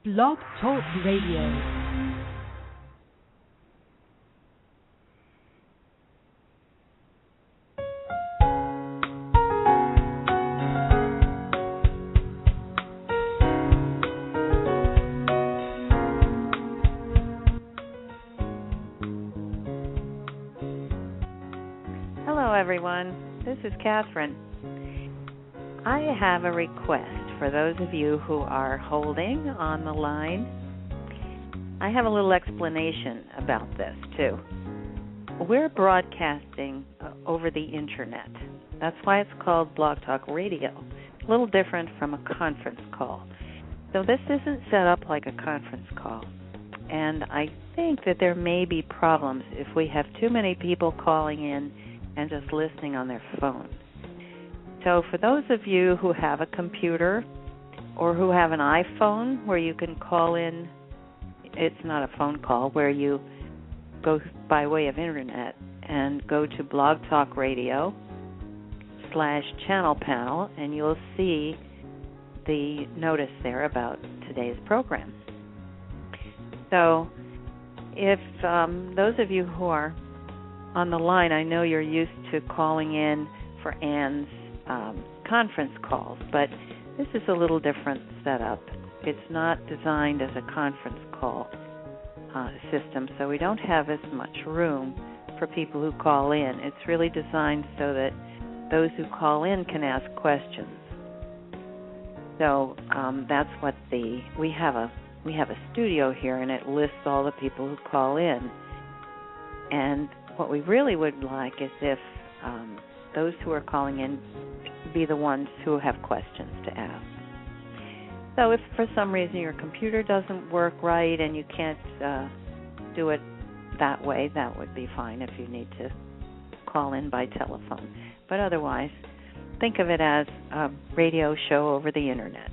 Blog Talk Radio. Everyone, this is Kathryn. I have a request for those of you who are holding on the line. I have a little explanation about this too. We're broadcasting over the internet. That's why it's called Blog Talk Radio. A little different from a conference call. So this isn't set up like a conference call. And I think that there may be problems if we have too many people calling in and just listening on their phone. So for those of you who have a computer or who have an iPhone where you can call in, it's not a phone call, where you go by way of internet and go to Blog Talk Radio /channel panel, and you'll see the notice there about today's program. So if those of you who are on the line, I know you're used to calling in for Ann's conference calls, but this is a little different setup. It's not designed as a conference call system, so we don't have as much room for people who call in. It's really designed so that those who call in can ask questions. So that's what we have a studio here, and it lists all the people who call in. And what we really would like is if those who are calling in be the ones who have questions to ask. So if for some reason your computer doesn't work right and you can't do it that way, that would be fine if you need to call in by telephone. But otherwise, think of it as a radio show over the internet.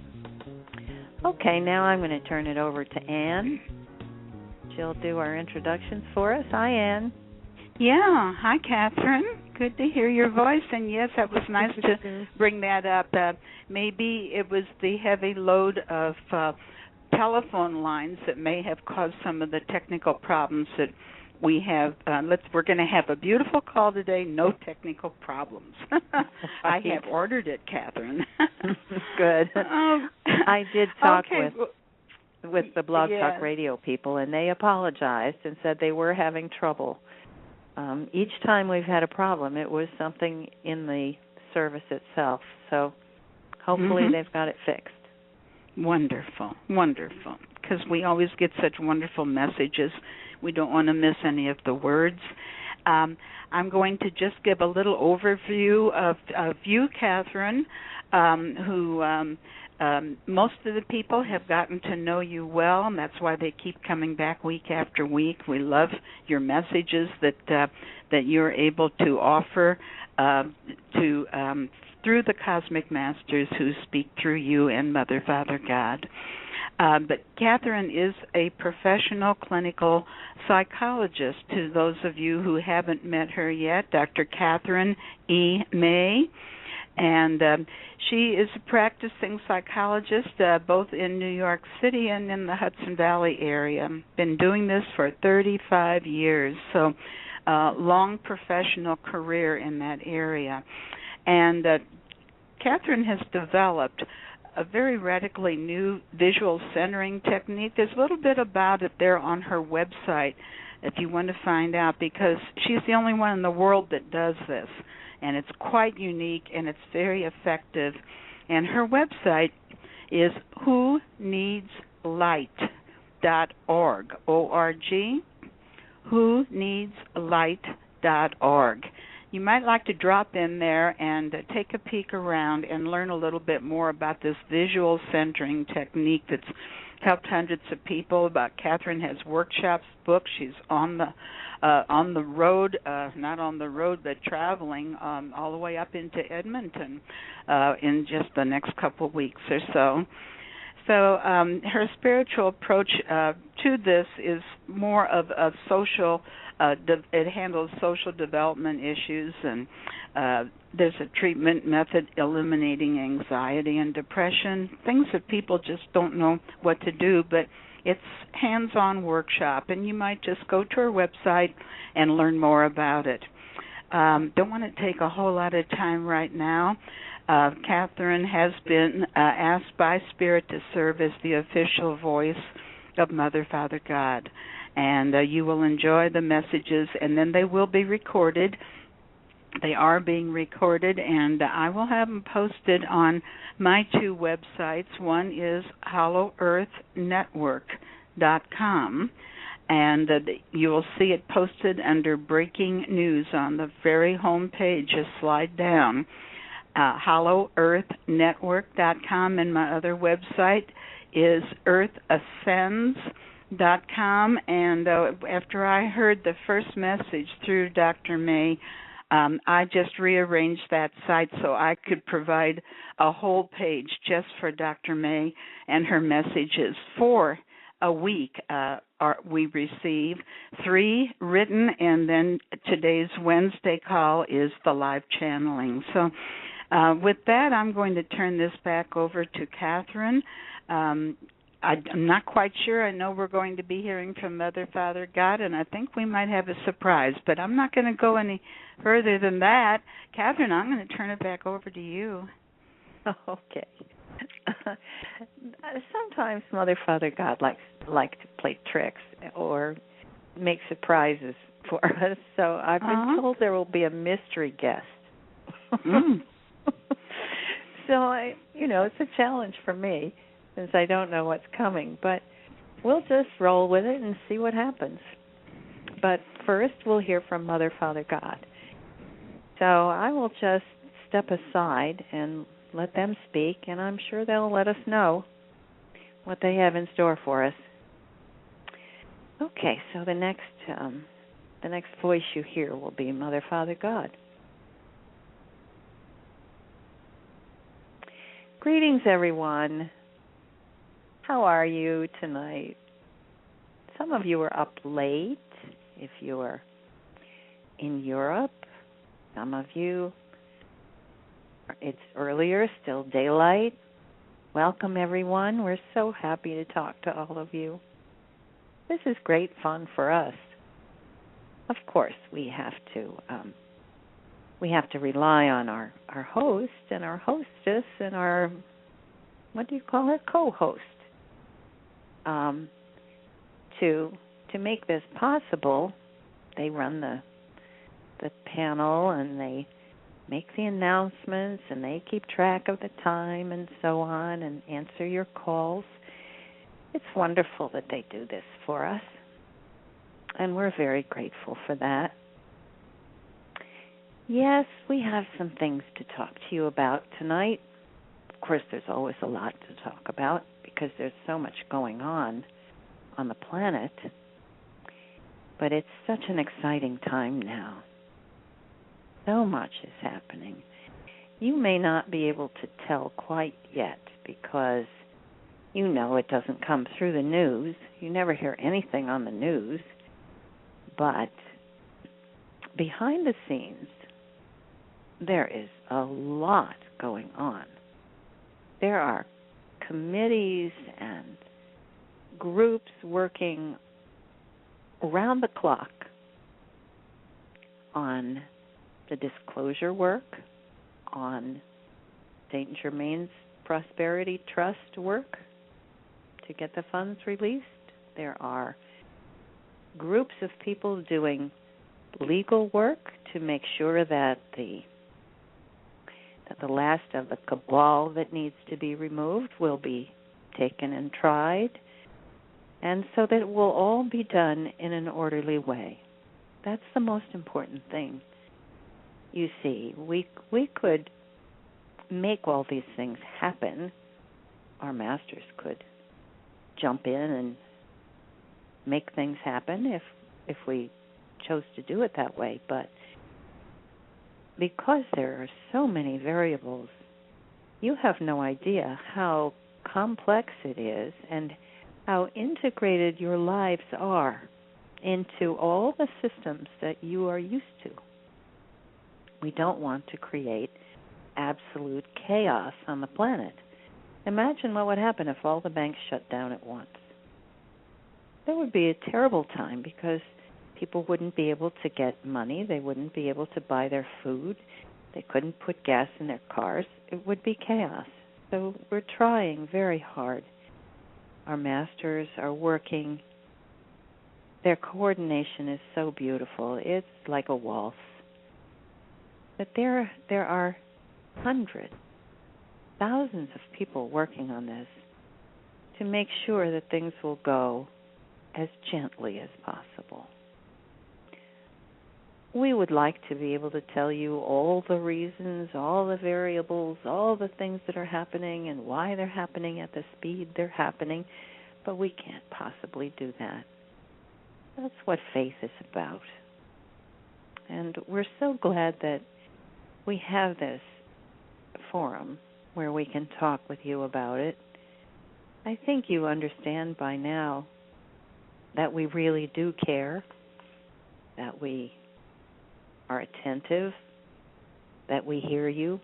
Okay, now I'm going to turn it over to Ann. She'll do our introductions for us. Hi, Ann. Yeah, hi, Kathryn. Good to hear your voice. And yes, that was nice to bring that up. Maybe it was the heavy load of telephone lines that may have caused some of the technical problems that we have. We're going to have a beautiful call today. No technical problems. I have ordered it, Kathryn. Good. I did talk with the Blog Talk Radio people, and they apologized and said they were having trouble. Each time we've had a problem, it was something in the service itself. So hopefully they've got it fixed. Wonderful, wonderful. Because we always get such wonderful messages. We don't want to miss any of the words. I'm going to just give a little overview of you, Kathryn, who most of the people have gotten to know you well, and that's why they keep coming back week after week. We love your messages that you're able to offer through the Cosmic Masters who speak through you and Mother, Father, God. But Kathryn is a professional clinical psychologist. To those of you who haven't met her yet, Dr. Kathryn E. May. And she is a practicing psychologist both in New York City and in the Hudson Valley area. Been doing this for 35 years, so long professional career in that area. And Kathryn has developed a very radically new visual centering technique. There's a little bit about it there on her website if you want to find out, because she's the only one in the world that does this. And it's quite unique, and it's very effective. And her website is whoneedslight.org, O-R-G, whoneedslight.org. You might like to drop in there and take a peek around and learn a little bit more about this visual centering technique that's helped hundreds of people. Kathryn has workshops, books. She's on the road, not on the road, but traveling all the way up into Edmonton in just the next couple of weeks or so. So her spiritual approach to this is more of social. It handles social development issues, and there's a treatment method eliminating anxiety and depression, things that people just don't know what to do, but it's hands-on workshop, and you might just go to our website and learn more about it. Don't want to take a whole lot of time right now. Kathryn has been asked by Spirit to serve as the official voice of Mother, Father, God. And you will enjoy the messages, and then they will be recorded. They are being recorded, and I will have them posted on my two websites. One is HollowEarthNetwork.com, and you will see it posted under Breaking News on the very home page. Just slide down. HollowEarthNetwork.com, and my other website is EarthAscends.com. And after I heard the first message through Dr. May, I just rearranged that site so I could provide a whole page just for Dr. May and her messages. For a week, we receive 3 written, and then today's Wednesday call is the live channeling. So with that, I'm going to turn this back over to Kathryn. I'm not quite sure. I know we're going to be hearing from Mother, Father, God, and I think we might have a surprise, but I'm not going to go any further than that. Kathryn, I'm going to turn it back over to you. Okay. Sometimes Mother, Father, God like to play tricks or make surprises for us, so I've been told there will be a mystery guest. So, it's a challenge for me, since I don't know what's coming, but we'll just roll with it and see what happens. But first, we'll hear from Mother, Father, God. So I will just step aside and let them speak, and I'm sure they'll let us know what they have in store for us. Okay, so the next voice you hear will be Mother, Father, God. Greetings, everyone. How are you tonight? Some of you are up late if you're in Europe. Some of you, it's earlier, still daylight. Welcome, everyone. We're so happy to talk to all of you. This is great fun for us. Of course, we have to rely on our host and our hostess and our, co-host. To make this possible, they run the panel, and they make the announcements, and they keep track of the time and so on, and answer your calls. It's wonderful that they do this for us, and we're very grateful for that. Yes, we have some things to talk to you about tonight. Of course, there's always a lot to talk about because there's so much going on the planet. But it's such an exciting time now. So much is happening. You may not be able to tell quite yet because it doesn't come through the news. You never hear anything on the news. But behind the scenes, there is a lot going on. There are committees and groups working around the clock on the disclosure work, on St. Germain's Prosperity Trust work to get the funds released. There are groups of people doing legal work to make sure that the last of the cabal that needs to be removed will be taken and tried, and so that it will all be done in an orderly way. That's the most important thing. You see, we could make all these things happen. Our masters could jump in and make things happen if we chose to do it that way, but because there are so many variables, you have no idea how complex it is and how integrated your lives are into all the systems that you are used to. We don't want to create absolute chaos on the planet. Imagine what would happen if all the banks shut down at once. That would be a terrible time because people wouldn't be able to get money. They wouldn't be able to buy their food. They couldn't put gas in their cars. It would be chaos. So we're trying very hard. Our masters are working. Their coordination is so beautiful. It's like a waltz. But there are hundreds, thousands of people working on this to make sure that things will go as gently as possible. We would like to be able to tell you all the reasons, all the variables, all the things that are happening and why they're happening at the speed they're happening, but we can't possibly do that. That's what faith is about. And we're so glad that we have this forum where we can talk with you about it. I think you understand by now that we really do care, that we are attentive, that we hear you.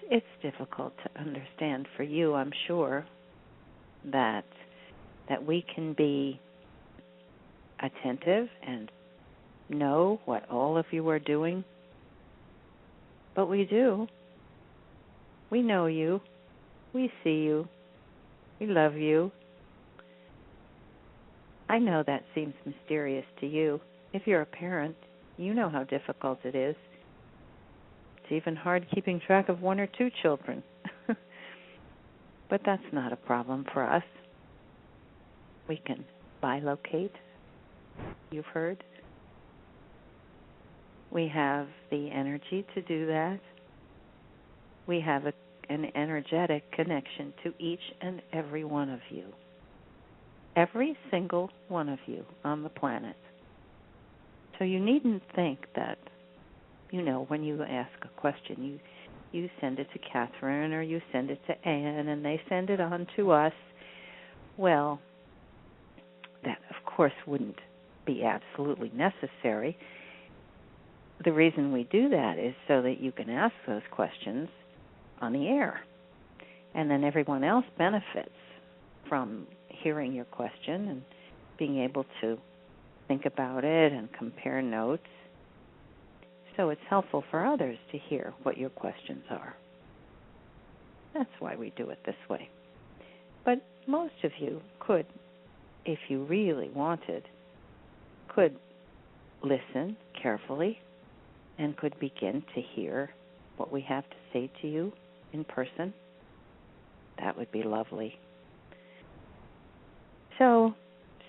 It's difficult to understand for you, I'm sure, that we can be attentive and know what all of you are doing. But we do. We know you. We see you. We love you. I know that seems mysterious to you. If you're a parent, you know how difficult it is. It's even hard keeping track of one or two children. But that's not a problem for us. We can bilocate, you've heard. We have the energy to do that. We have an energetic connection to each and every one of you. Every single one of you on the planet. So you needn't think that, when you ask a question, you send it to Kathryn or you send it to Anne and they send it on to us. Well, that, of course, wouldn't be absolutely necessary. The reason we do that is so that you can ask those questions on the air. And then everyone else benefits from hearing your question and being able to think about it and compare notes. So it's helpful for others to hear what your questions are. That's why we do it this way. But most of you could, if you really wanted, could listen carefully and could begin to hear what we have to say to you in person. That would be lovely. So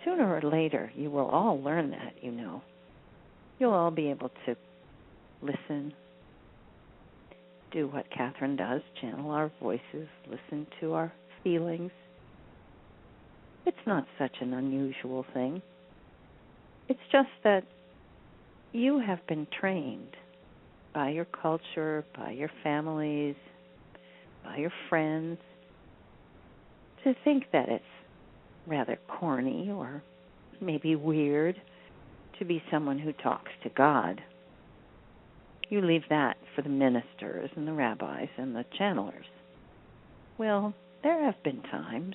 sooner or later, you will all learn that, You'll all be able to listen, do what Kathryn does, channel our voices, listen to our feelings. It's not such an unusual thing. It's just that you have been trained by your culture, by your families, by your friends, to think that it's rather corny or maybe weird to be someone who talks to God. You leave that for the ministers and the rabbis and the channelers. Well, there have been times,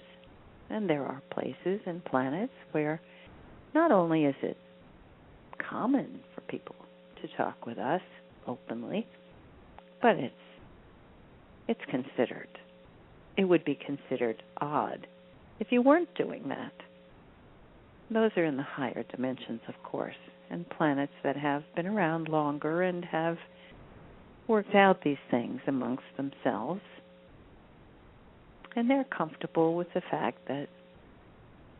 and there are places and planets where not only is it common for people to talk with us openly, but it's considered. It would be considered odd if you weren't doing that. Those are in the higher dimensions, of course, and planets that have been around longer and have worked out these things amongst themselves. And they're comfortable with the fact that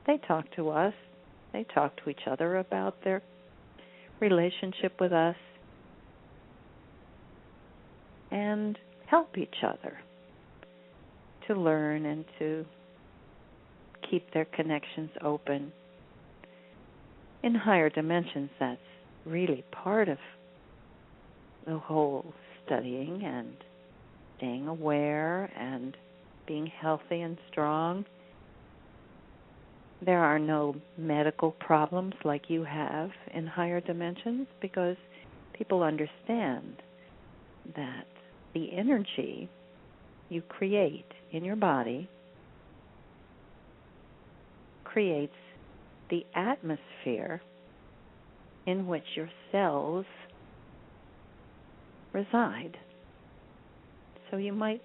they talk to us, they talk to each other about their relationship with us, and help each other to learn and to keep their connections open. In higher dimensions, that's really part of the whole studying and staying aware and being healthy and strong. There are no medical problems like you have in higher dimensions because people understand that the energy you create in your body creates the atmosphere in which your cells reside. So you might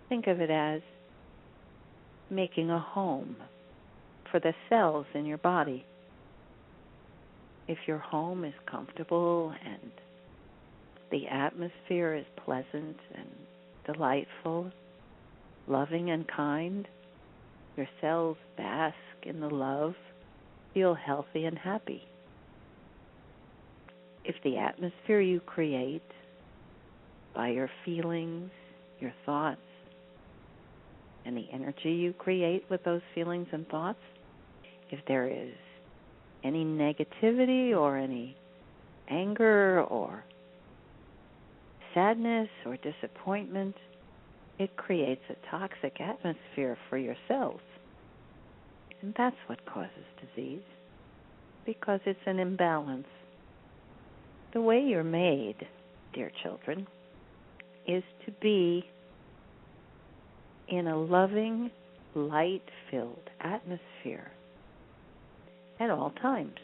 think of it as making a home for the cells in your body. If your home is comfortable and the atmosphere is pleasant and delightful, loving and kind, your cells bask in the love, feel healthy and happy. If the atmosphere you create by your feelings, your thoughts, and the energy you create with those feelings and thoughts, if there is any negativity or any anger or sadness or disappointment, it creates a toxic atmosphere for your cells. And that's what causes disease, because it's an imbalance. The way you're made, dear children, is to be in a loving, light-filled atmosphere at all times.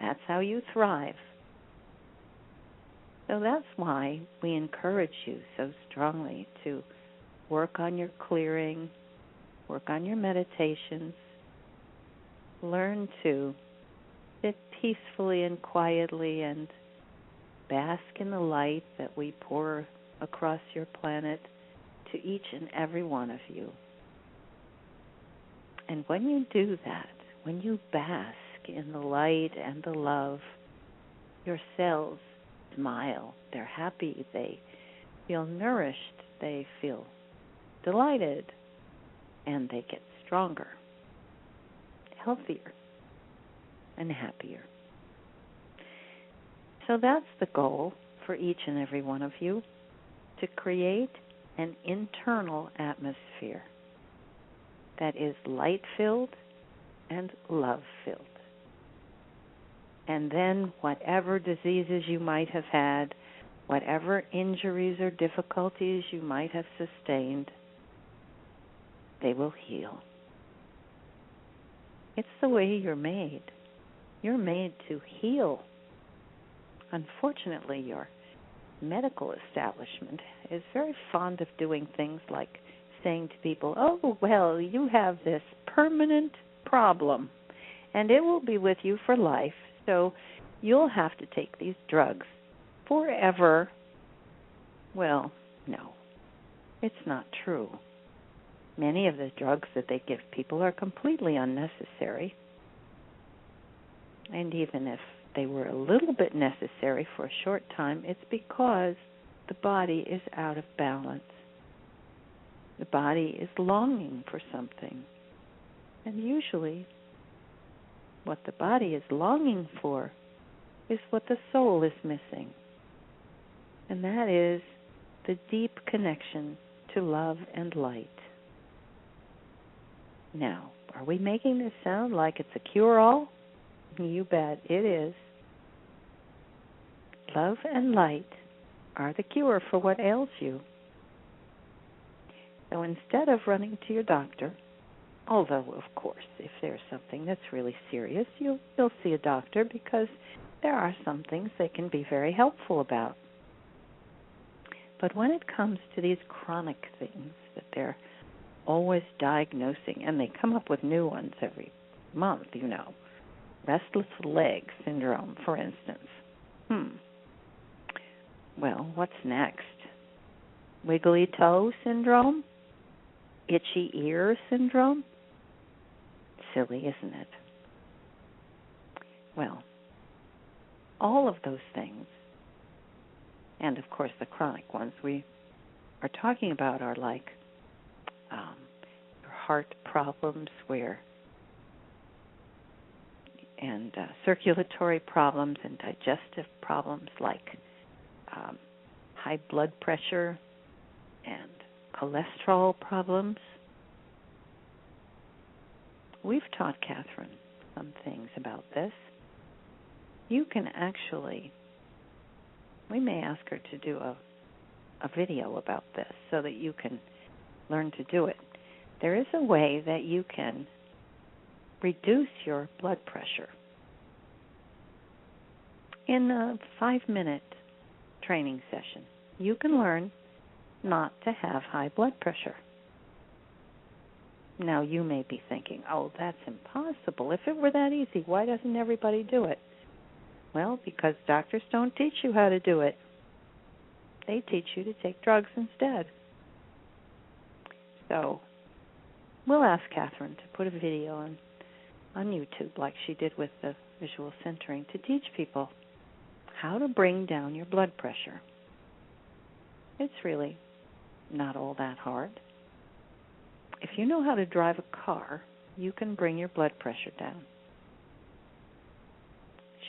That's how you thrive. So that's why we encourage you so strongly to work on your clearing, work on your meditations, learn to sit peacefully and quietly and bask in the light that we pour across your planet to each and every one of you. And when you do that, when you bask in the light and the love, your cells smile, they're happy, they feel nourished, they feel delighted, and they get stronger, healthier, and happier. So that's the goal for each and every one of you, to create an internal atmosphere that is light-filled and love-filled. And then whatever diseases you might have had, whatever injuries or difficulties you might have sustained, they will heal. It's the way you're made. You're made to heal. Unfortunately, your medical establishment is very fond of doing things like saying to people, oh, well, you have this permanent problem, and it will be with you for life, so you'll have to take these drugs forever. Well, no, it's not true. Many of the drugs that they give people are completely unnecessary. And even if they were a little bit necessary for a short time, it's because the body is out of balance. The body is longing for something. And usually, what the body is longing for is what the soul is missing. And that is the deep connection to love and light. Now, are we making this sound like it's a cure-all? You bet it is. Love and light are the cure for what ails you. So instead of running to your doctor, although, of course, if there's something that's really serious, you'll see a doctor, because there are some things they can be very helpful about. But when it comes to these chronic things that they're always diagnosing, and they come up with new ones every month, restless leg syndrome, for instance. Well, what's next? Wiggly toe syndrome? Itchy ear syndrome? Silly, isn't it? Well, all of those things, and of course the chronic ones we are talking about, are like heart problems, and circulatory problems and digestive problems like high blood pressure and cholesterol problems. we've taught Kathryn some things about this. You can actually, we may ask her to do a video about this so that you can learn to do it. There is a way that you can reduce your blood pressure in a 5-minute training session. You can learn not to have high blood pressure. Now, you may be thinking, oh, that's impossible. If it were that easy, why doesn't everybody do it? Well, because doctors don't teach you how to do it. They teach you to take drugs instead. So we'll ask Kathryn to put a video on YouTube like she did with the visual centering to teach people how to bring down your blood pressure. It's really not all that hard. If you know how to drive a car, you can bring your blood pressure down.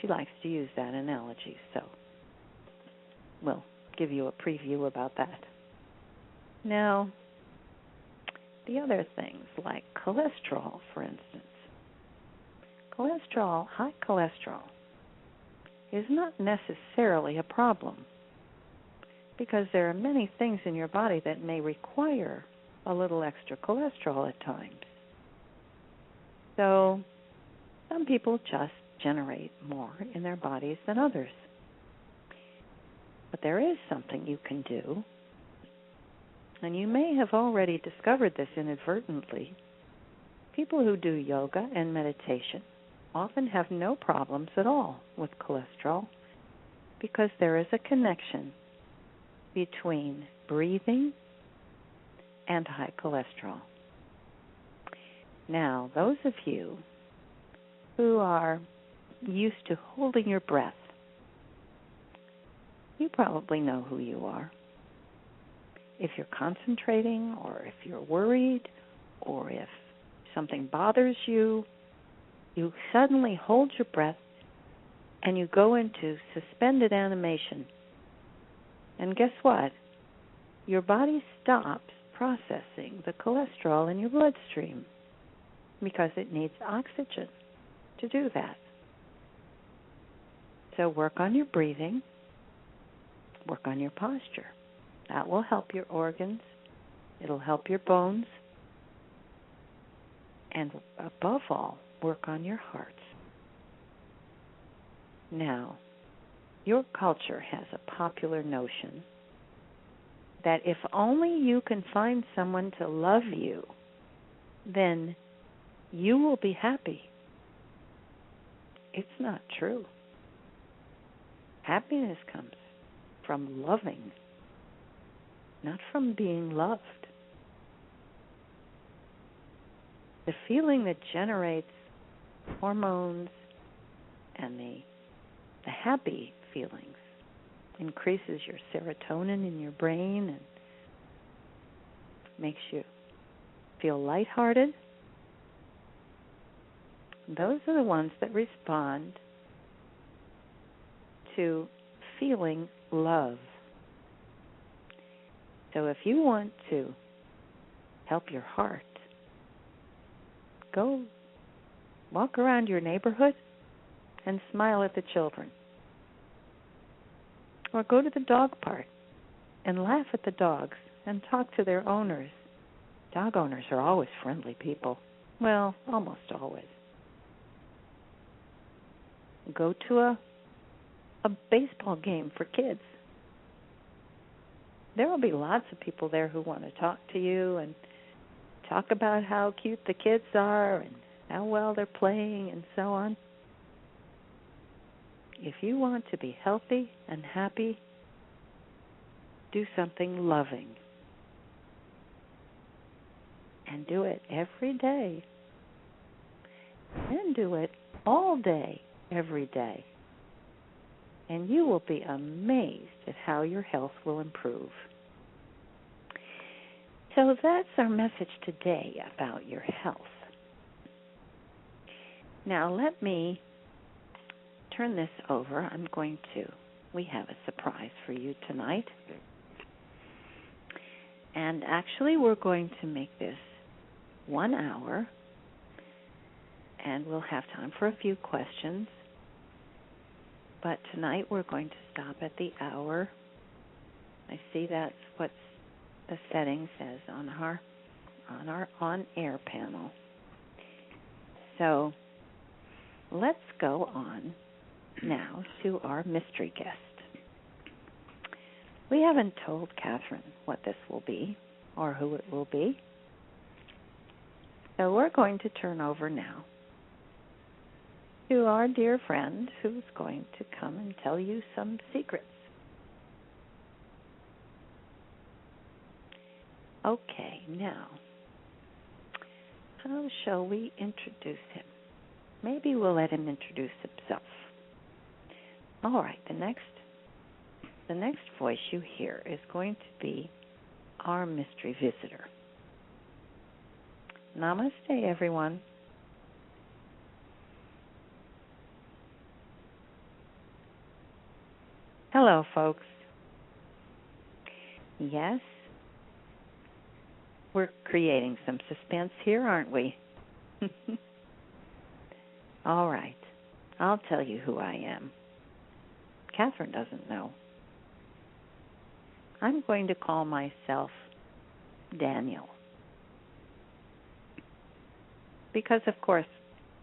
She likes to use that analogy, so we'll give you a preview about that. Now, the other things like cholesterol, for instance. Cholesterol, high cholesterol, is not necessarily a problem because there are many things in your body that may require a little extra cholesterol at times. So some people just generate more in their bodies than others. But there is something you can do, and you may have already discovered this inadvertently. People who do yoga and meditation often have no problems at all with cholesterol because there is a connection between breathing and high cholesterol. Now, those of you who are used to holding your breath, you probably know who you are. If you're concentrating, or if you're worried, or if something bothers you, you suddenly hold your breath and you go into suspended animation. And guess what? Your body stops processing the cholesterol in your bloodstream because it needs oxygen to do that. So work on your breathing, work on your posture. That will help your organs. It'll help your bones. And above all, work on your heart. Now, your culture has a popular notion that if only you can find someone to love you, then you will be happy. It's not true. Happiness comes from loving, not from being loved. The feeling that generates hormones and the happy feelings increases your serotonin in your brain and makes you feel lighthearted. Those are the ones that respond to feeling love. So if you want to help your heart, go walk around your neighborhood and smile at the children. Or go to the dog park and laugh at the dogs and talk to their owners. Dog owners are always friendly people. Well, almost always. Go to a baseball game for kids. There will be lots of people there who want to talk to you and talk about how cute the kids are and how well they're playing and so on. If you want to be healthy and happy, do something loving. And do it every day. And do it all day, every day. And you will be amazed at how your health will improve. So that's our message today about your health. Now let me turn this over. We have a surprise for you tonight. And actually we're going to make this 1 hour. and we'll have time for a few questions. But tonight we're going to stop at the hour. I see that's what the setting says on our on-air panel. So let's go on now to our mystery guest. We haven't told Kathryn what this will be or who it will be. So we're going to turn over now to our dear friend who's going to come and tell you some secrets. Okay, now, how shall we introduce him? Maybe we'll let him introduce himself. All right, the next voice you hear is going to be our mystery visitor. Namaste, everyone. Hello, folks. Yes, we're creating some suspense here, aren't we? All right, I'll tell you who I am. Kathryn doesn't know. I'm going to call myself Daniel. Because, of course,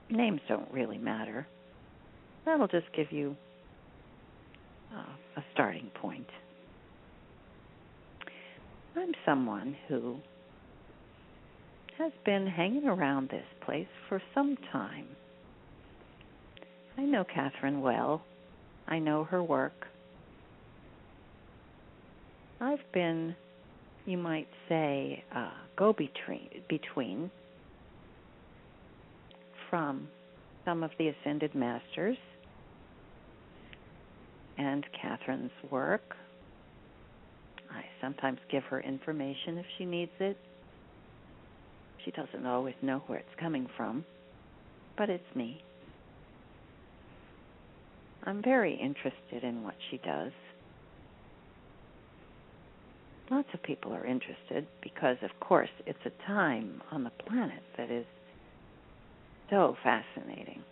names don't really matter. That'll just give you a starting point. I'm someone who has been hanging around this place for some time. I know Kathryn well. I know her work. I've been, you might say, go-between from some of the Ascended Masters and Kathryn's work. I sometimes give her information if she needs it. She doesn't always know where it's coming from, but it's me. I'm very interested in what she does. Lots of people are interested because, of course, it's a time on the planet that is so fascinating.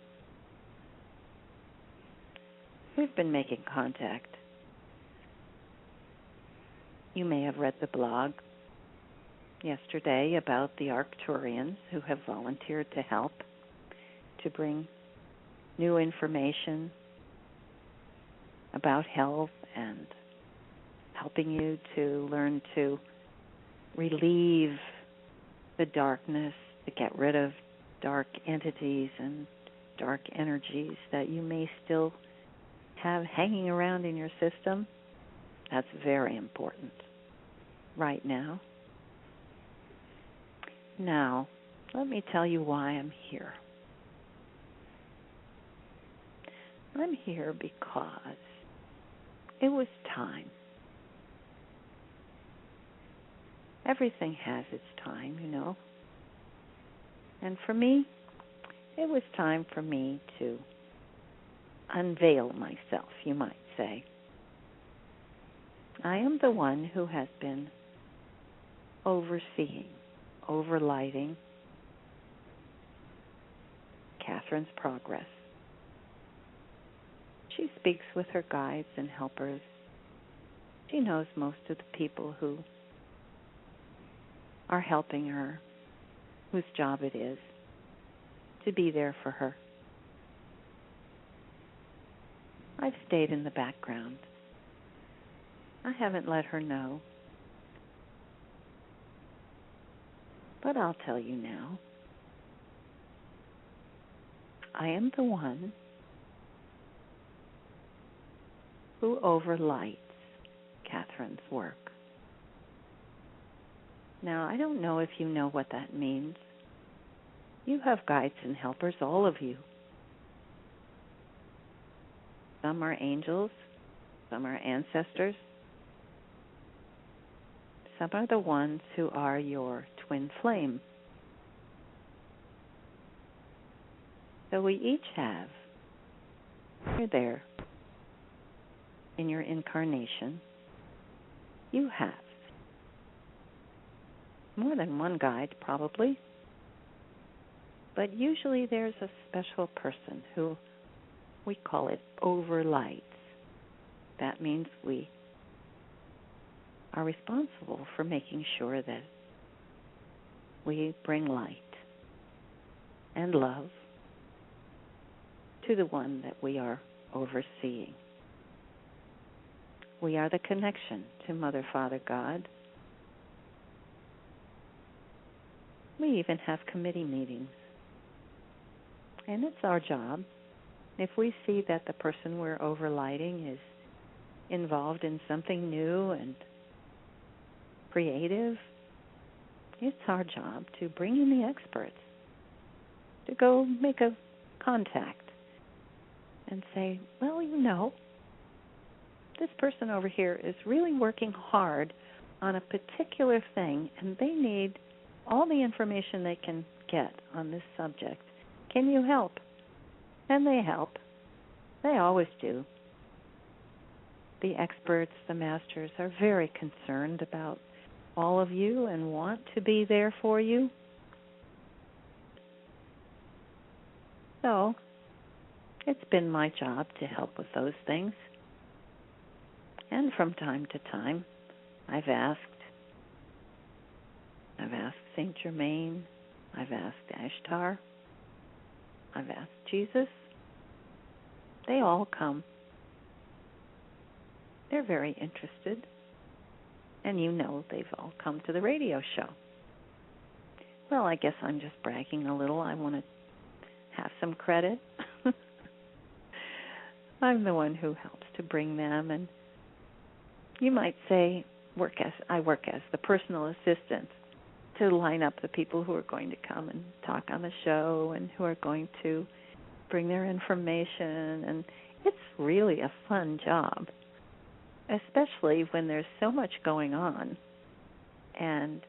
We've been making contact. You may have read the blog yesterday about the Arcturians who have volunteered to help to bring new information about health and helping you to learn to relieve the darkness, to get rid of dark entities and dark energies that you may still have hanging around in your system. That's very important right now. Now, let me tell you why I'm here. I'm here because it was time. Everything has its time, you know. And for me, it was time for me to unveil myself, you might say. I am the one who has been overseeing, overlighting Kathryn's progress. She speaks with her guides and helpers. She knows most of the people who are helping her, whose job it is to be there for her. I've stayed in the background. I haven't let her know. But I'll tell you now. I am the one who overlights Kathryn's work. Now, I don't know if you know what that means. You have guides and helpers, all of you. Some are angels, some are ancestors. Some are the ones who are your twin flame. So we each have, you're there in your incarnation, you have more than one guide probably, but usually there's a special person who we call it overlights. That means we are responsible for making sure that we bring light and love to the one that we are overseeing. We are the connection to Mother, Father, God. We even have committee meetings. And it's our job. If we see that the person we're overlighting is involved in something new and creative, it's our job to bring in the experts, to go make a contact and say, well, this person over here is really working hard on a particular thing, and they need all the information they can get on this subject. Can you help? And they help. They always do. The experts, the masters, are very concerned about all of you and want to be there for you. So, it's been my job to help with those things. And from time to time, I've asked Saint Germain, I've asked Ashtar, I've asked Jesus. They all come. They're very interested. And they've all come to the radio show. Well, I guess I'm just bragging a little. I want to have some credit. I'm the one who helps to bring them, and you might say I work as the personal assistant to line up the people who are going to come and talk on the show and who are going to bring their information, and it's really a fun job, especially when there's so much going on. And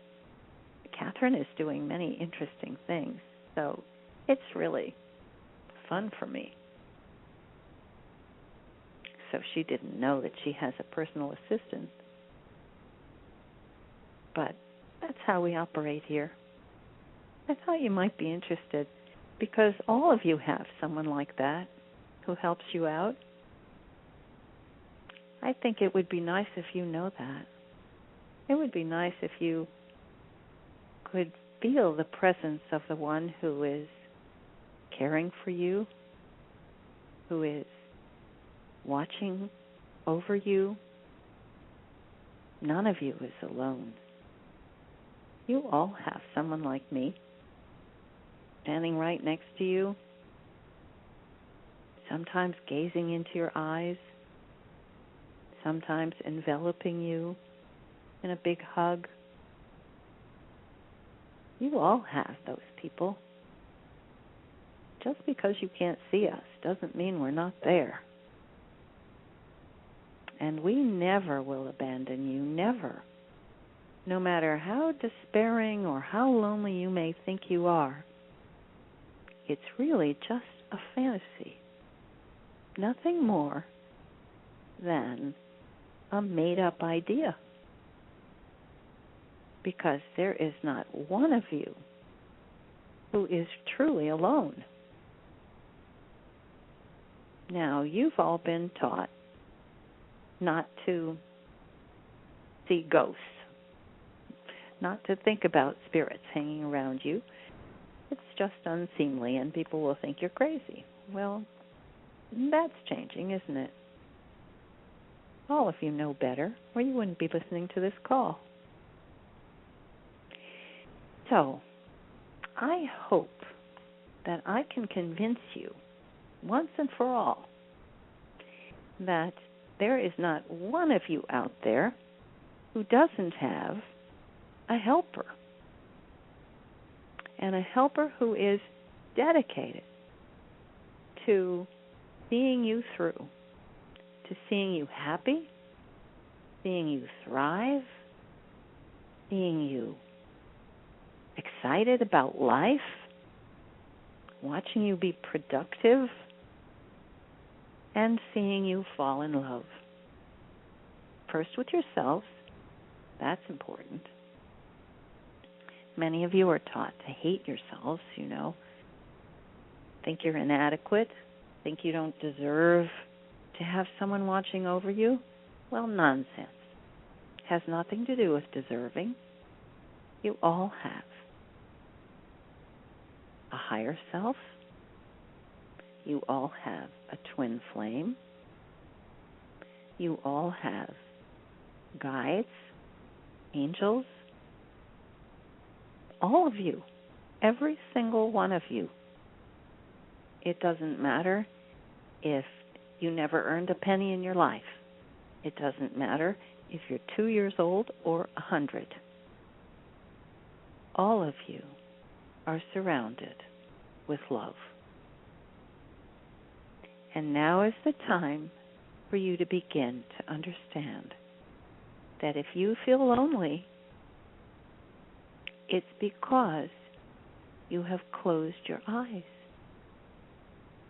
Kathryn is doing many interesting things, so it's really fun for me. So she didn't know that she has a personal assistant. But that's how we operate here. I thought you might be interested because all of you have someone like that who helps you out. I think it would be nice if you know that. It would be nice if you could feel the presence of the one who is caring for you, who is watching over you. None of you is alone. You all have someone like me standing right next to you, sometimes gazing into your eyes, sometimes enveloping you in a big hug. You all have those people. Just because you can't see us doesn't mean we're not there. And we never will abandon you, never. No matter how despairing or how lonely you may think you are, it's really just a fantasy. Nothing more than a made-up idea. Because there is not one of you who is truly alone. Now, you've all been taught not to see ghosts, not to think about spirits hanging around you. It's just unseemly, and people will think you're crazy. Well, that's changing, isn't it? All of you know better, or you wouldn't be listening to this call. So, I hope that I can convince you, once and for all, that there is not one of you out there who doesn't have a helper. And a helper who is dedicated to seeing you through, to seeing you happy, seeing you thrive, seeing you excited about life, watching you be productive, and seeing you fall in love. First with yourselves, that's important. Many of you are taught to hate yourselves, think you're inadequate, think you don't deserve to have someone watching over you? Well, nonsense. It has nothing to do with deserving. You all have a higher self. You all have a twin flame. You all have guides, angels, all of you, every single one of you. It doesn't matter if you never earned a penny in your life. It doesn't matter if you're 2 years old or 100. All of you are surrounded with love. And now is the time for you to begin to understand that if you feel lonely, it's because you have closed your eyes,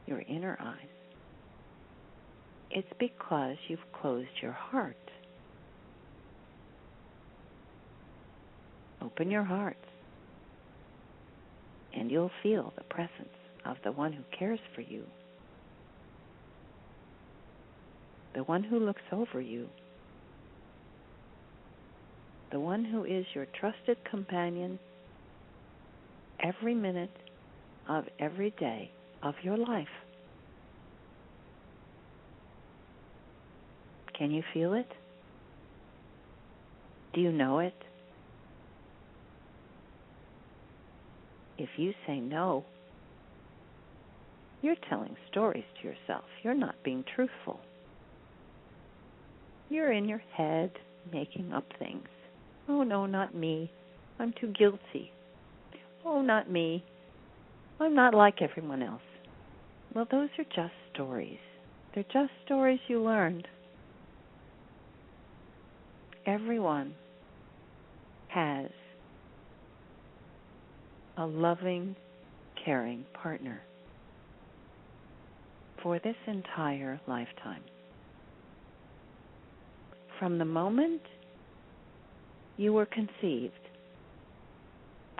your inner eyes. It's because you've closed your heart. Open your heart, and you'll feel the presence of the one who cares for you, the one who looks over you, the one who is your trusted companion every minute of every day of your life. Can you feel it? Do you know it? If you say no, you're telling stories to yourself. You're not being truthful. You're in your head making up things. Oh, no, not me. I'm too guilty. Oh, not me. I'm not like everyone else. Well, those are just stories. They're just stories you learned. Everyone has a loving, caring partner for this entire lifetime. From the moment you were conceived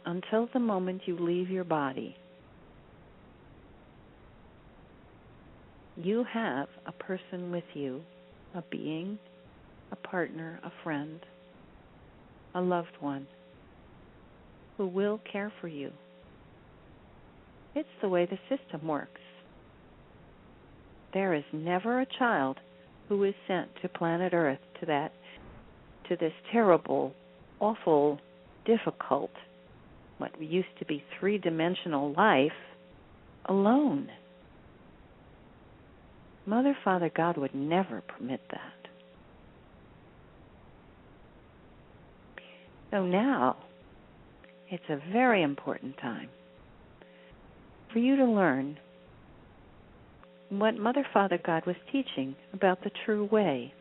until the moment you leave your body, you have a person with you, a being, a partner, a friend, a loved one who will care for you. It's the way the system works. There is never a child who is sent to planet Earth to this terrible, awful, difficult, what used to be three-dimensional life alone. Mother, Father, God would never permit that. So now, it's a very important time for you to learn what Mother, Father, God was teaching about the true way.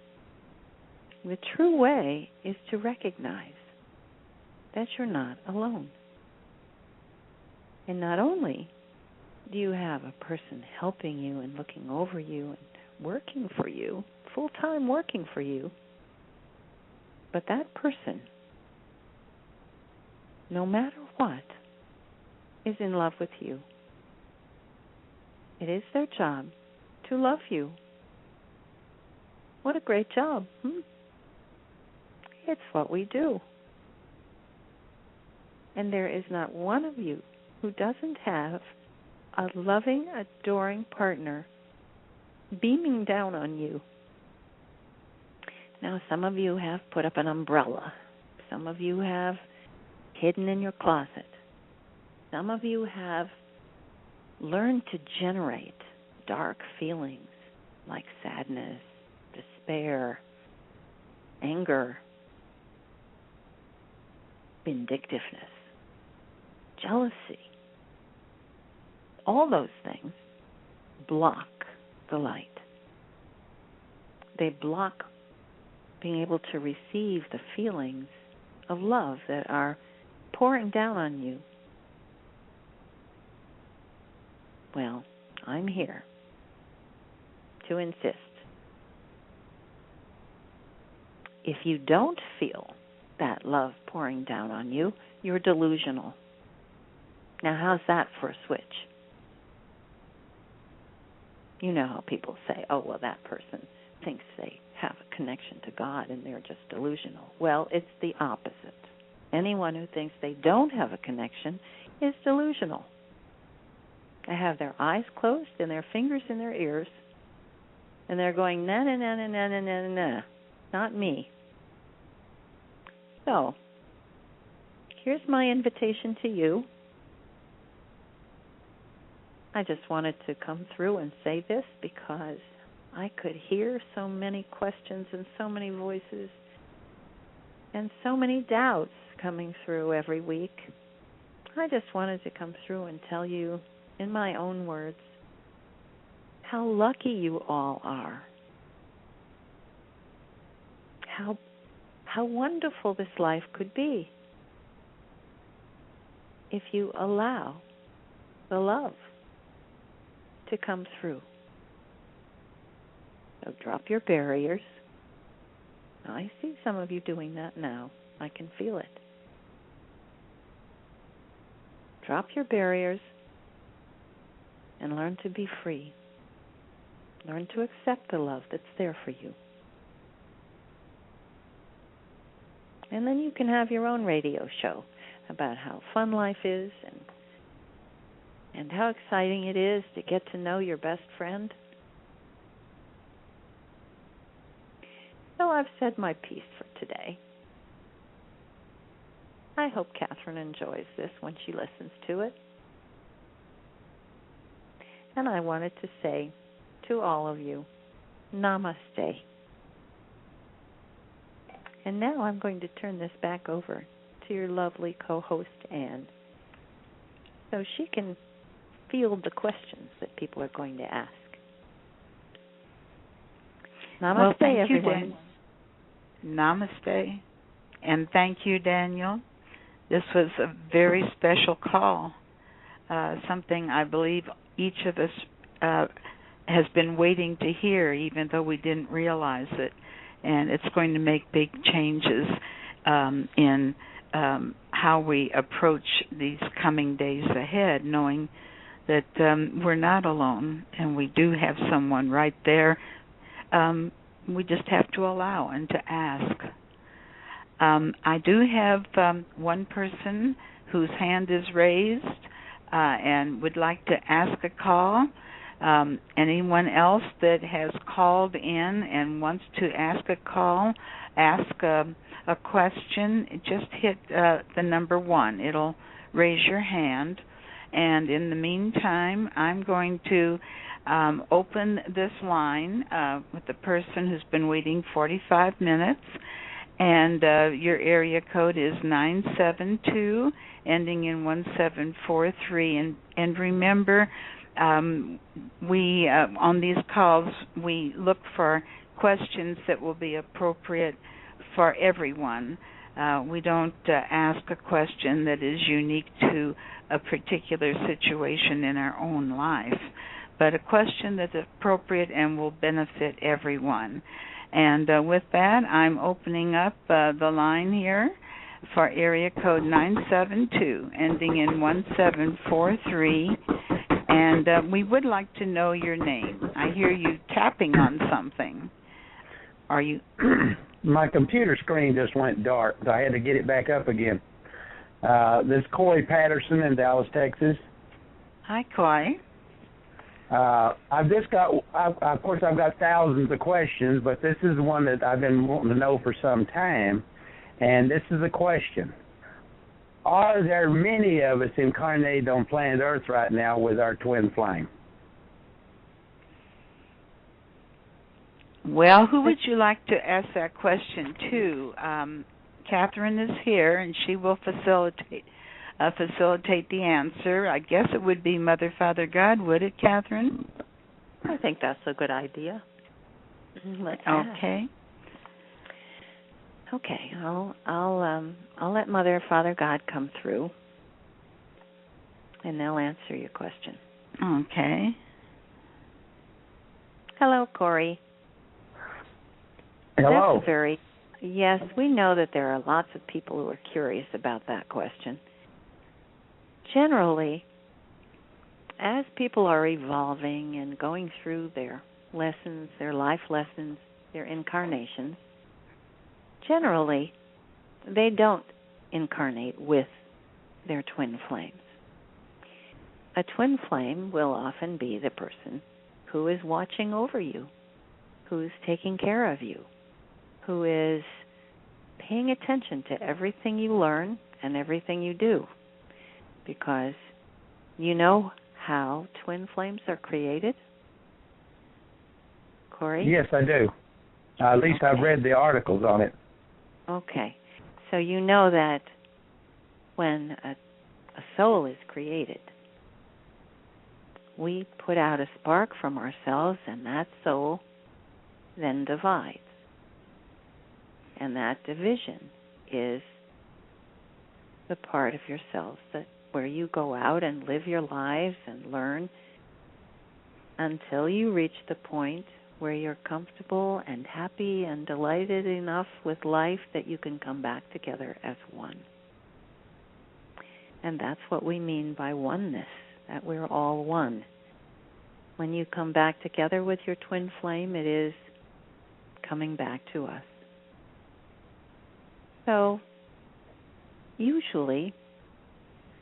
The true way is to recognize that you're not alone. And not only do you have a person helping you and looking over you and working for you, full-time working for you, but that person, no matter what, is in love with you. It is their job to love you. What a great job. It's what we do. And there is not one of you who doesn't have a loving, adoring partner beaming down on you. Now, some of you have put up an umbrella. Some of you have hidden in your closet. Some of you have learned to generate dark feelings like sadness, despair, anger, vindictiveness, jealousy. All those things block the light. They block being able to receive the feelings of love that are pouring down on you. Well, I'm here to insist. If you don't feel that love pouring down on you, you're delusional. Now, how's that for a switch? You know how people say, oh, well, that person thinks they have a connection to God and they're just delusional. Well, it's the opposite. Anyone who thinks they don't have a connection is delusional. They have their eyes closed and their fingers in their ears, and they're going, na, na, na, na, na, na, na, na, not me. So, here's my invitation to you. I just wanted to come through and say this because I could hear so many questions and so many voices and so many doubts coming through every week. I just wanted to come through and tell you in my own words how lucky you all are. How wonderful this life could be if you allow the love to come through. So drop your barriers. I see some of you doing that now. I can feel it. Drop your barriers and learn to be free. Learn to accept the love that's there for you. And then you can have your own radio show about how fun life is and how exciting it is to get to know your best friend. So I've said my piece for today. I hope Kathryn enjoys this when she listens to it. And I wanted to say to all of you, Namaste. And now I'm going to turn this back over to your lovely co-host, Anne, so she can field the questions that people are going to ask. Namaste, well, thank everyone. You, Namaste. And thank you, Daniel. This was a very special call, something I believe each of us has been waiting to hear, even though we didn't realize it. And it's going to make big changes in how we approach these coming days ahead, knowing that we're not alone and we do have someone right there. We just have to allow and to ask. I do have one person whose hand is raised and would like to ask a call. Anyone else that has called in and wants to ask a question, just hit the number 1. It'll raise your hand. And in the meantime, I'm going to open this line with the person who's been waiting 45 minutes. And your area code is 972, ending in 1743. And remember, we on these calls, we look for questions that will be appropriate for everyone. We don't ask a question that is unique to a particular situation in our own life, but a question that's appropriate and will benefit everyone. And with that, I'm opening up the line here for area code 972, ending in 1743. And we would like to know your name. I hear you tapping on something. Are you? My computer screen just went dark, so I had to get it back up again. This is Corey Patterson in Dallas, Texas. Hi, Corey. I've got thousands of questions, but this is one that I've been wanting to know for some time. And this is a question. Are there many of us incarnated on planet Earth right now with our twin flame? Well, who would you like to ask that question to? Kathryn is here, and she will facilitate the answer. I guess it would be Mother, Father, God, would it, Kathryn? I think that's a good idea. Let's okay. Ask. Okay, I'll let Mother, Father, God come through, and they'll answer your question. Okay. Hello, Corey. Hello. Yes, we know that there are lots of people who are curious about that question. Generally, as people are evolving and going through their lessons, their life lessons, their incarnations, generally they don't incarnate with their twin flames. A twin flame will often be the person who is watching over you, who's taking care of you, who is paying attention to everything you learn and everything you do. Because you know how twin flames are created? Corey? Yes, I do. At least I've read the articles on it. Okay. So you know that when a soul is created, we put out a spark from ourselves, and that soul then divides. And that division is the part of yourselves that where you go out and live your lives and learn until you reach the point where you're comfortable and happy and delighted enough with life that you can come back together as one. And that's what we mean by oneness, that we're all one. When you come back together with your twin flame, it is coming back to us. So, usually,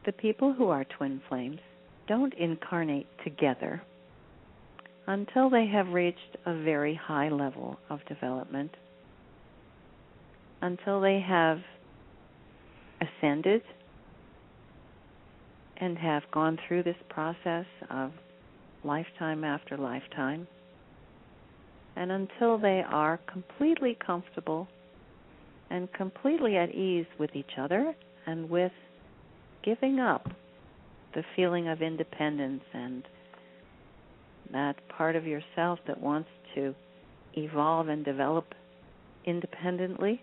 the people who are twin flames don't incarnate together until they have reached a very high level of development, until they have ascended and have gone through this process of lifetime after lifetime, and until they are completely comfortable and completely at ease with each other and with giving up the feeling of independence and that part of yourself that wants to evolve and develop independently.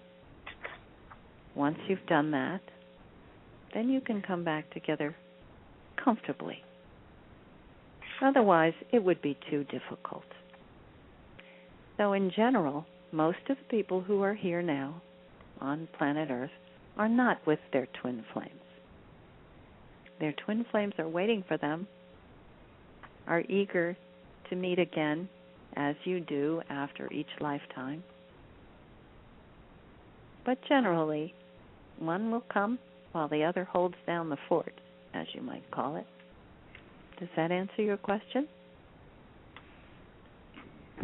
Once you've done that, then you can come back together comfortably. Otherwise, it would be too difficult. So in general, most of the people who are here now on planet Earth are not with their twin flames. Their twin flames are waiting for them, are eager to meet again, as you do after each lifetime. But generally, one will come while the other holds down the fort, as you might call it. Does that answer your question?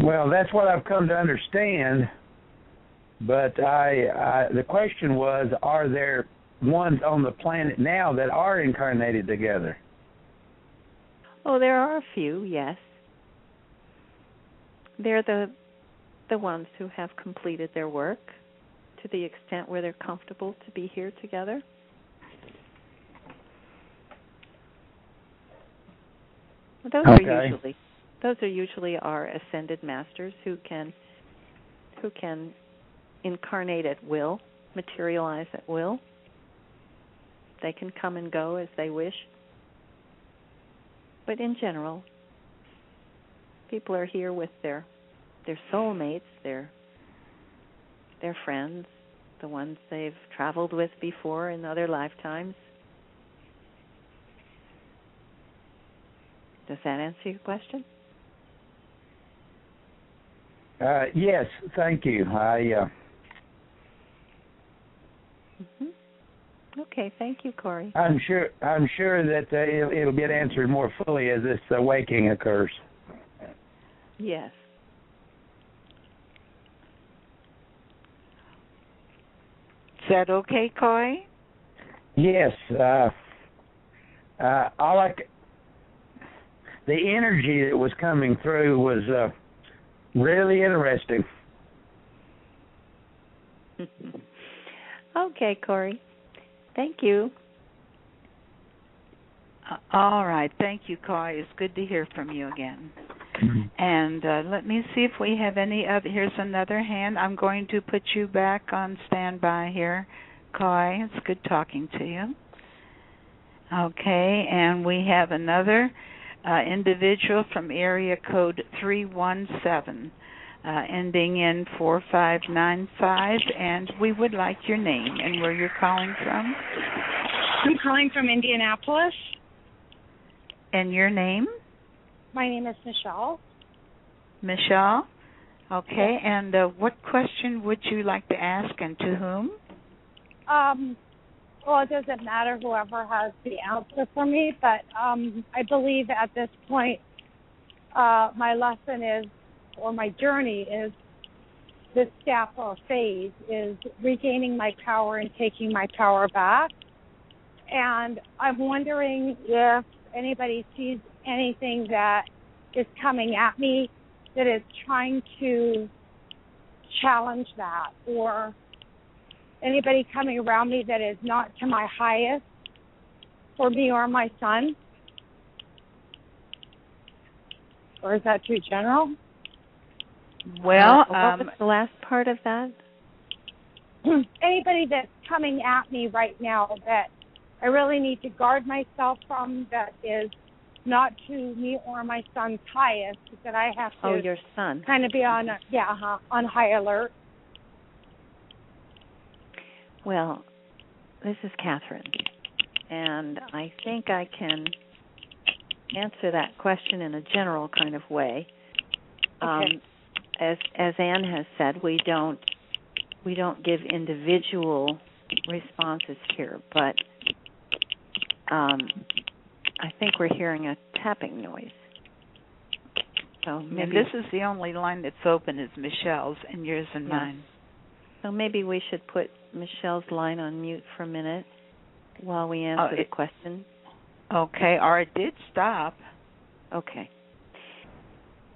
Well, that's what I've come to understand. But the question was, are there ones on the planet now that are incarnated together? Oh, there are a few, yes. They're the ones who have completed their work to the extent where they're comfortable to be here together. Those are usually our ascended masters who can incarnate at will, materialize at will. They can come and go as they wish. But in general, people are here with their soulmates, their friends, the ones they've traveled with before in other lifetimes. Does that answer your question? Yes, thank you. Okay, thank you, Corey. I'm sure that it'll get answered more fully as this awakening occurs. Yes. Is that okay, Corey? Yes. The energy that was coming through was really interesting. Okay, Corey. Thank you. All right. Thank you, Corey. It's good to hear from you again. And let me see if we have any other. Here's another hand. I'm going to put you back on standby here, Corey. It's good talking to you. Okay, and we have another individual from area code 317, ending in 4595, and we would like your name and where you're calling from. I'm calling from Indianapolis. And your name? My name is Michelle. Michelle? Okay, Yes. and what question would you like to ask and to whom? Well, it doesn't matter whoever has the answer for me, but I believe at this point my lesson is, or my journey is, this step or phase is regaining my power and taking my power back. And I'm wondering if anybody sees anything that is coming at me that is trying to challenge that, or anybody coming around me that is not to my highest for me or my son. Or is that too general? Well, what was the last part of that? Anybody that's coming at me right now that I really need to guard myself from, that is not to me or my son's highest, that I have to. Oh, your son. Kind of be on high alert. Well, this is Kathryn, and I think I can answer that question in a general kind of way. Okay. As Anne has said, we don't give individual responses here, but I think we're hearing a tapping noise. So maybe, and this is the only line that's open is Michelle's, and yours and mine. So maybe we should put Michelle's line on mute for a minute while we answer the question. Okay, or it did stop. Okay.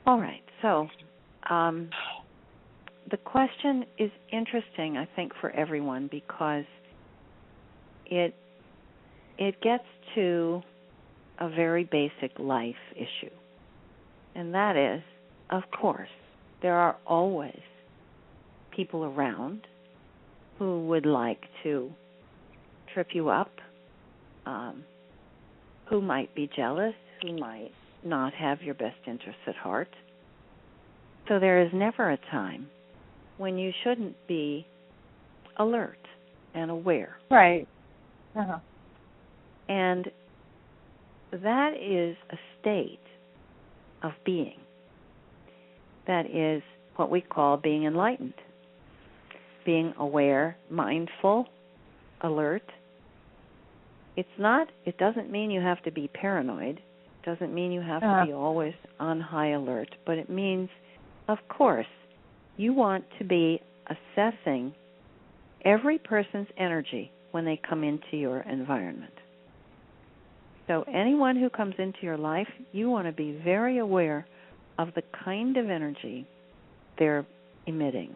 All right. So the question is interesting, I think, for everyone because it gets to a very basic life issue. And that is, of course, there are always people around who would like to trip you up, who might be jealous, who might not have your best interests at heart. So there is never a time when you shouldn't be alert and aware. Right. Uh-huh. And that is a state of being. That is what we call being enlightened. Being aware, mindful, alert. It doesn't mean you have to be paranoid. It doesn't mean you have to be always on high alert, but it means, of course, you want to be assessing every person's energy when they come into your environment. So anyone who comes into your life, you want to be very aware of the kind of energy they're emitting.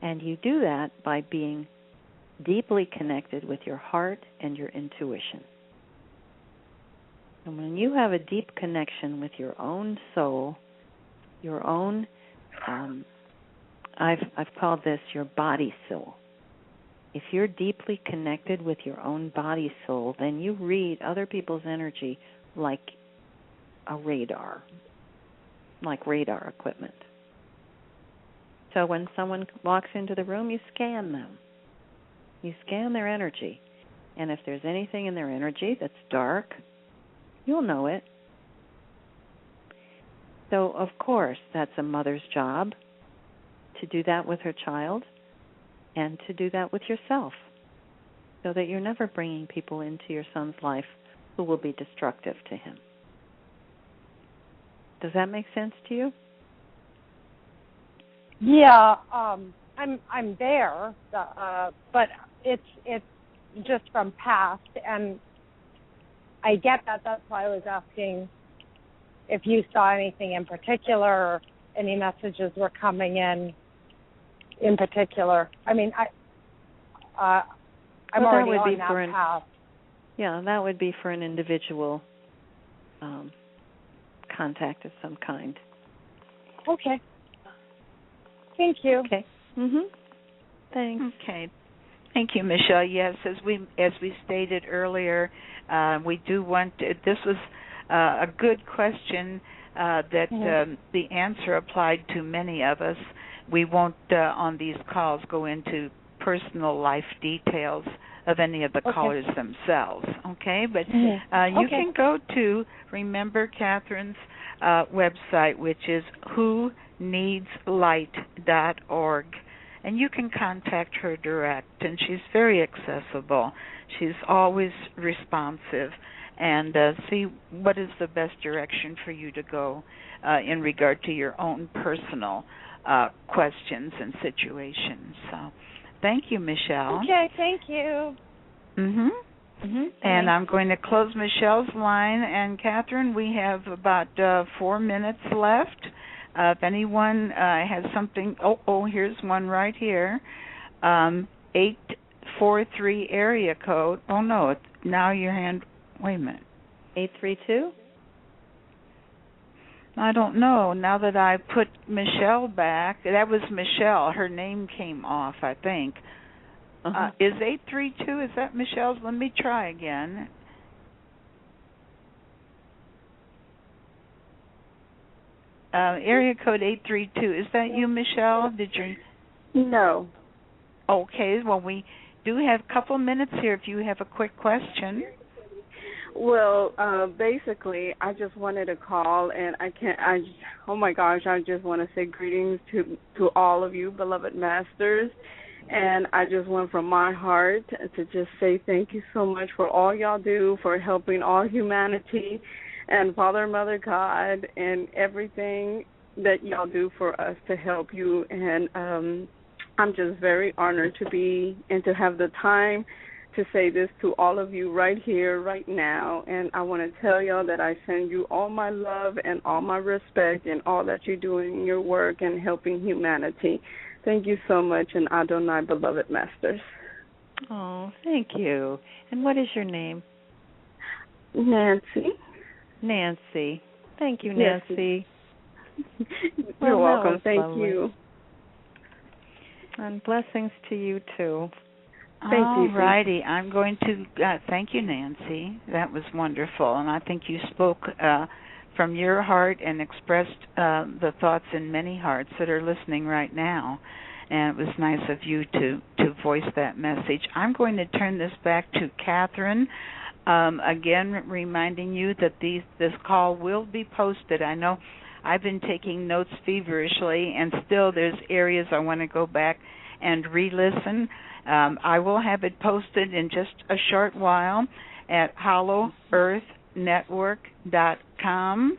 And you do that by being deeply connected with your heart and your intuition. And when you have a deep connection with your own soul, your own, I've called this your body soul. If you're deeply connected with your own body soul, then you read other people's energy like a radar, like radar equipment. So when someone walks into the room, you scan them. You scan their energy. And if there's anything in their energy that's dark, you'll know it. So, of course, that's a mother's job to do that with her child and to do that with yourself so that you're never bringing people into your son's life who will be destructive to him. Does that make sense to you? Yeah, I'm there, but it's just from past, and I get that. That's why I was asking if you saw anything in particular, or any messages were coming in particular. I mean, I'm already on that path. Yeah, that would be for an individual contact of some kind. Okay. Thank you. Okay. Thanks. Okay. Thank you, Michelle. Yes, as we stated earlier, we do want to, this was a good question that the answer applied to many of us. We won't on these calls go into personal life details of any of the callers themselves, okay? But you can go to, remember, Kathryn's website, which is whoneedslight.org, and you can contact her direct, and she's very accessible. She's always responsive, and see what is the best direction for you to go in regard to your own personal questions and situations. So thank you, Michelle. Okay, thank you. And I'm going to close Michelle's line. And Kathryn, we have about 4 minutes left. If anyone has something, here's one right here. 843 area code. Oh no, now your hand. Wait a minute. 832. I don't know. Now that I put Michelle back, that was Michelle. Her name came off, I think. Is 832, is that Michelle's? Let me try again. Area code 832. Is that you, Michelle? Did you? No. Okay. Well, we do have a couple minutes here if you have a quick question. Well, basically, I just wanted to call, and oh my gosh, I just want to say greetings to all of you, beloved masters, and I just want from my heart to just say thank you so much for all y'all do, for helping all humanity, and Father, Mother, God, and everything that y'all do for us to help you, and I'm just very honored to be and to have the time to say this to all of you right here, right now, and I want to tell y'all that I send you all my love and all my respect and all that you're doing in your work and helping humanity. Thank you so much, and Adonai, beloved masters. Oh, thank you. And what is your name? Nancy. Nancy. Thank you, Nancy. You're welcome. Thank lovely. you. And blessings to you, too. Thank you. All righty. I'm going to thank you, Nancy. That was wonderful. And I think you spoke from your heart and expressed the thoughts in many hearts that are listening right now. And it was nice of you to voice that message. I'm going to turn this back to Kathryn. Again, reminding you that this call will be posted. I know I've been taking notes feverishly, and still there's areas I want to go back and re-listen. I will have it posted in just a short while at hollowearthnetwork.com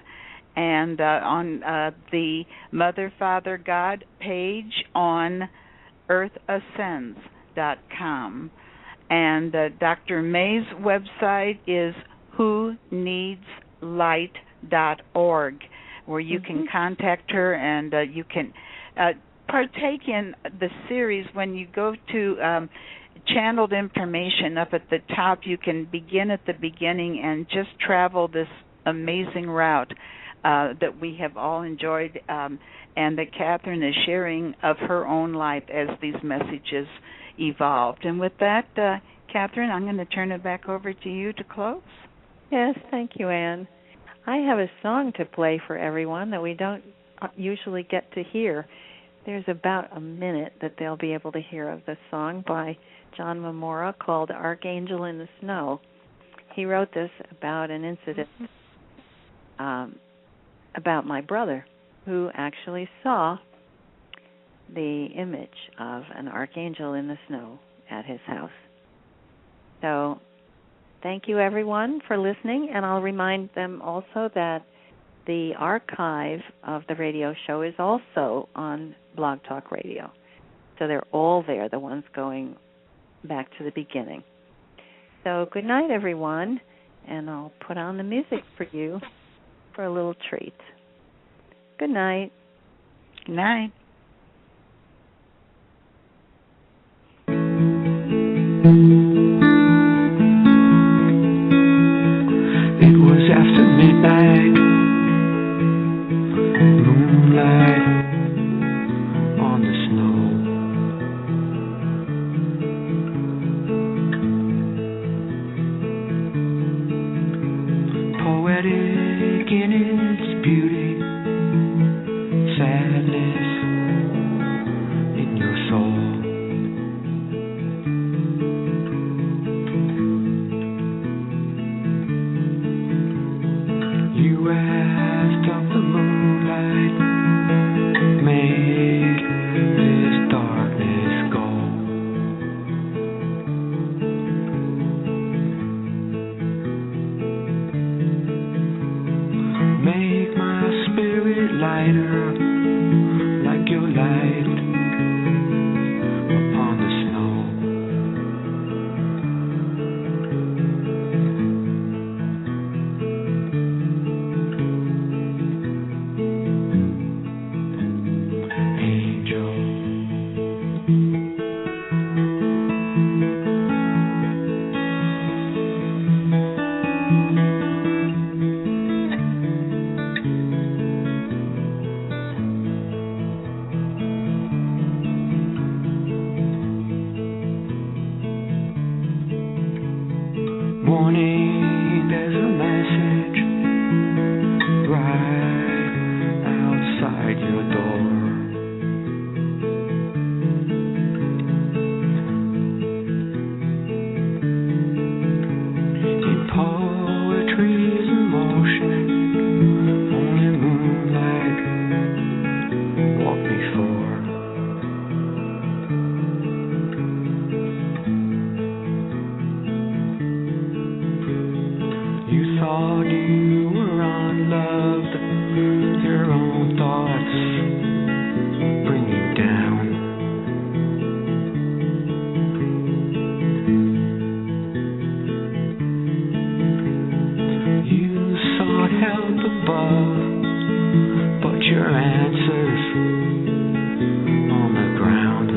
and on the Mother, Father, God page on earthascends.com. And Dr. May's website is whoneedslight.org, where you can contact her and you can partake in the series. When you go to channeled information up at the top, you can begin at the beginning and just travel this amazing route that we have all enjoyed and that Kathryn is sharing of her own life as these messages evolved. And with that, Kathryn, I'm going to turn it back over to you to close. Yes, thank you, Anne. I have a song to play for everyone that we don't usually get to hear. There's about a minute that they'll be able to hear of this song by John Mamora called Archangel in the Snow. He wrote this about an incident about my brother, who actually saw the image of an archangel in the snow at his house. So thank you, everyone, for listening, and I'll remind them also that the archive of the radio show is also on Blog Talk Radio. So they're all there, the ones going back to the beginning. So good night, everyone, and I'll put on the music for you for a little treat. Good night. Good night. It was after midnight, moonlight on the snow. Poetic in its beauty, sadness in your soul. rest of the moonlight, make this darkness go. Make my spirit lighter, like your light upon the snow. Angel, warning, there's a message right outside your door. In poetry's emotion, only moonlight walk before. You thought you were unloved, your own thoughts bring you down. You sought help above, but your answers on the ground.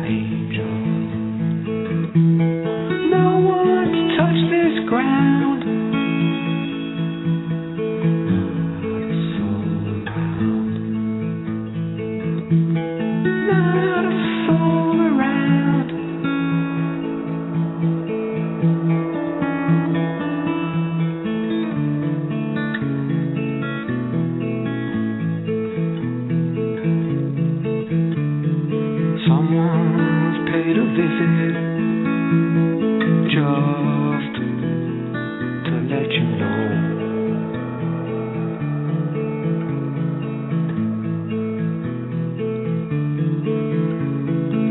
Angel, no one's touched this ground. Not a soul around. Not a soul around. Someone's paid a visit just to let you know.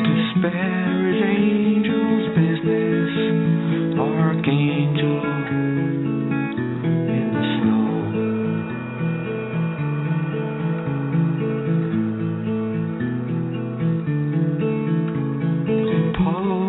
Despair is angel's business, archangel in the snow. Poetry's